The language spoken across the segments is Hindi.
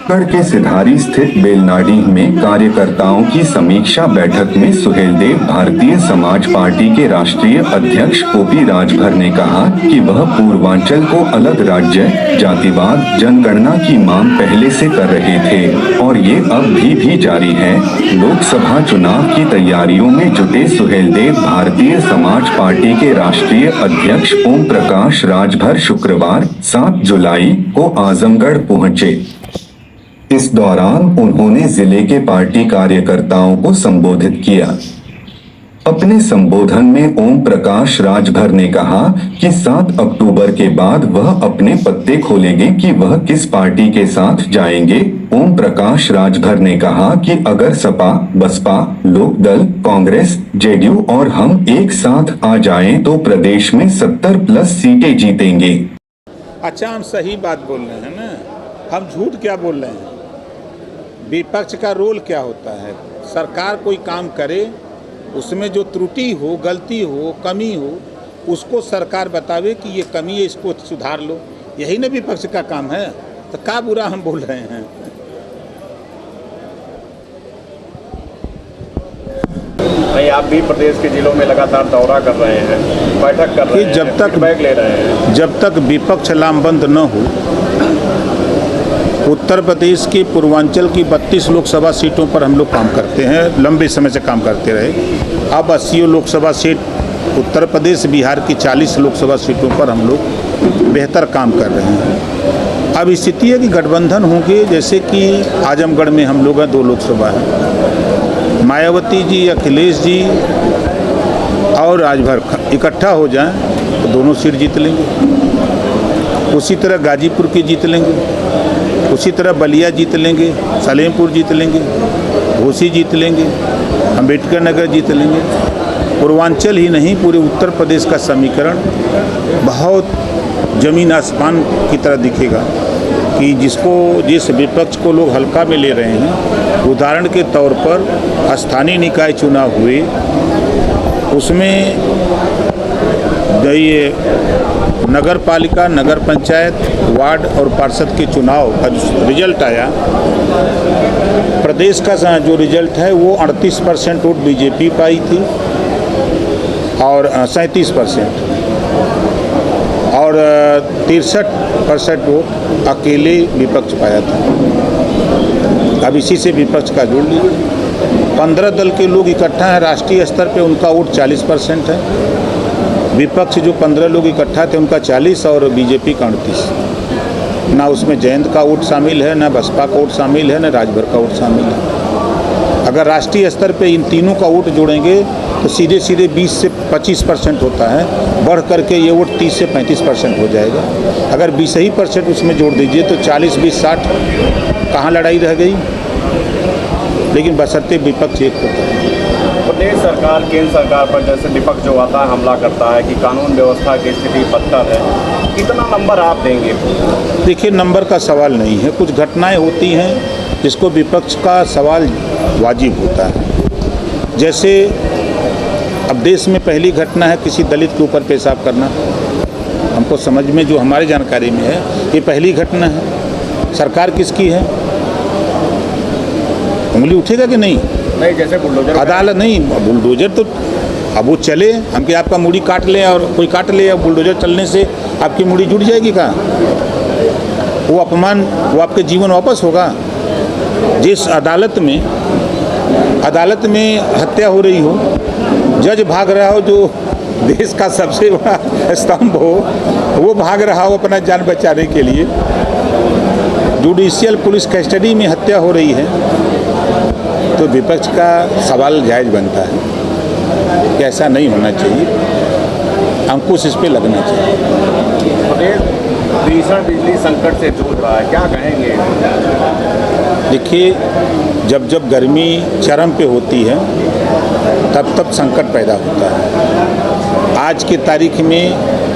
छत्तीसगढ़ के सिधारी स्थित बेलनाडीह में कार्यकर्ताओं की समीक्षा बैठक में सुहेलदेव भारतीय समाज पार्टी के राष्ट्रीय अध्यक्ष ओपी राजभर ने कहा कि वह पूर्वांचल को अलग राज्य जातिवाद जनगणना की मांग पहले से कर रहे थे और ये अब भी जारी है। लोकसभा चुनाव की तैयारियों में जुटे सुहेलदेव भारतीय समाज पार्टी के राष्ट्रीय अध्यक्ष ओम प्रकाश राजभर शुक्रवार 7 जुलाई को आजमगढ़ पहुंचे। इस दौरान उन्होंने जिले के पार्टी कार्यकर्ताओं को संबोधित किया। अपने संबोधन में ओम प्रकाश राजभर ने कहा कि 7 अक्टूबर के बाद वह अपने पत्ते खोलेंगे कि वह किस पार्टी के साथ जाएंगे। ओम प्रकाश राजभर ने कहा कि अगर सपा, बसपा, लोकदल, कांग्रेस, जेडीयू और हम एक साथ आ जाएं तो प्रदेश में 70+ सीटें जीतेंगे। अच्छा, हम सही बात बोल रहे हैं ना, हम झूठ क्या बोल रहे हैं? विपक्ष का रोल क्या होता है? सरकार कोई काम करे, उसमें जो त्रुटि हो, गलती हो, कमी हो, उसको सरकार बतावे कि ये कमी है, इसको सुधार लो। यही ना विपक्ष का काम है। तो क्या बुरा हम बोल रहे हैं? नहीं, आप भी प्रदेश के जिलों में लगातार दौरा कर रहे हैं, बैठक कर रहे हैं, जब तक फीडबैक ले रहे हैं। जब तक विपक्ष लामबंद न हो, उत्तर प्रदेश के पूर्वांचल की 32 लोकसभा सीटों पर हम लोग काम करते हैं, लंबे समय से काम करते रहे। अब 80 लोकसभा सीट उत्तर प्रदेश, बिहार की 40 लोकसभा सीटों पर हम लोग बेहतर काम कर रहे हैं। अब स्थिति है कि गठबंधन होंगे, जैसे कि आजमगढ़ में हम लोग हैं, 2 लोकसभा है, मायावती जी, अखिलेश जी और राजभर इकट्ठा हो जाएं तो दोनों सीट जीत लेंगे। उसी तरह गाजीपुर की जीत लेंगे, उसी तरह बलिया जीत लेंगे, सलेमपुर जीत लेंगे, घोसी जीत लेंगे, अम्बेडकर नगर जीत लेंगे। पूर्वांचल ही नहीं, पूरे उत्तर प्रदेश का समीकरण बहुत जमीन आसमान की तरह दिखेगा कि जिस विपक्ष को लोग हल्का में ले रहे हैं। उदाहरण के तौर पर स्थानीय निकाय चुनाव हुए, उसमें ये नगर पालिका, नगर पंचायत, वार्ड और पार्षद के चुनाव का जो रिजल्ट आया, प्रदेश का जो रिजल्ट है वो 38% वोट बीजेपी पाई थी और 37% और 63% वोट अकेले विपक्ष पाया था। अब इसी से विपक्ष का जोड़ लीजिए। 15 दल के लोग इकट्ठा हैं राष्ट्रीय स्तर पे, उनका वोट 40% है। विपक्ष जो 15 लोग इकट्ठा थे उनका 40 और बीजेपी का 38। ना उसमें जयंत का वोट शामिल है, ना बसपा का वोट शामिल है, ना राजभर का वोट शामिल है। अगर राष्ट्रीय स्तर पे इन तीनों का वोट जोड़ेंगे तो सीधे 20 से 25% होता है, बढ़ करके ये वोट 30 से 35% हो जाएगा। अगर 20% उसमें जोड़ दीजिए तो 40, 20, 60 कहाँ लड़ाई रह गई? लेकिन बशर्ते विपक्ष एक होता है। प्रदेश सरकार, केंद्र सरकार पर जैसे विपक्ष जो आता है हमला करता है कि कानून व्यवस्था की स्थिति बदतर है, कितना नंबर आप देंगे? देखिए, नंबर का सवाल नहीं है। कुछ घटनाएं होती हैं जिसको विपक्ष का सवाल वाजिब होता है। जैसे अब देश में पहली घटना है किसी दलित के ऊपर पेशाब करना। हमको समझ में, जो हमारी जानकारी में है, ये पहली घटना है। सरकार किसकी है? उंगली उठेगा कि नहीं? नहीं, जैसे बुलडोजर, अदालत नहीं, बुलडोजर तो अब वो चले, हम कि आपका मूड़ी काट ले और कोई काट ले, और बुलडोजर चलने से आपकी मूड़ी जुड़ जाएगी कहाँ? वो अपमान, वो आपके जीवन वापस होगा। जिस अदालत में हत्या हो रही हो, जज भाग रहा हो, जो देश का सबसे बड़ा स्तंभ हो, वो भाग रहा हो अपना जान बचाने के लिए, जुडिशियल पुलिस कस्टडी में हत्या हो रही है, तो विपक्ष का सवाल जायज़ बनता है कि ऐसा नहीं होना चाहिए, अंकुश इस पे लगना चाहिए। प्रदेश भीषण बिजली संकट से जूझ रहा है, क्या कहेंगे? देखिए, जब गर्मी चरम पे होती है तब संकट पैदा होता है। आज की तारीख में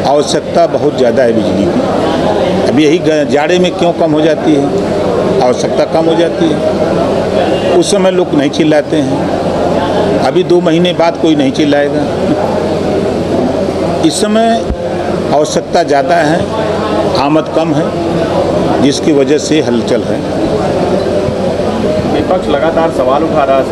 आवश्यकता बहुत ज़्यादा है बिजली की। अब यही जाड़े में क्यों कम हो जाती है? आवश्यकता कम हो जाती है। उस समय लोग नहीं चिल्लाते हैं, अभी 2 महीने बाद कोई नहीं चिल्लाएगा। इस समय आवश्यकता ज़्यादा है, आमद कम है, जिसकी वजह से हलचल है। विपक्ष लगातार सवाल उठा रहा है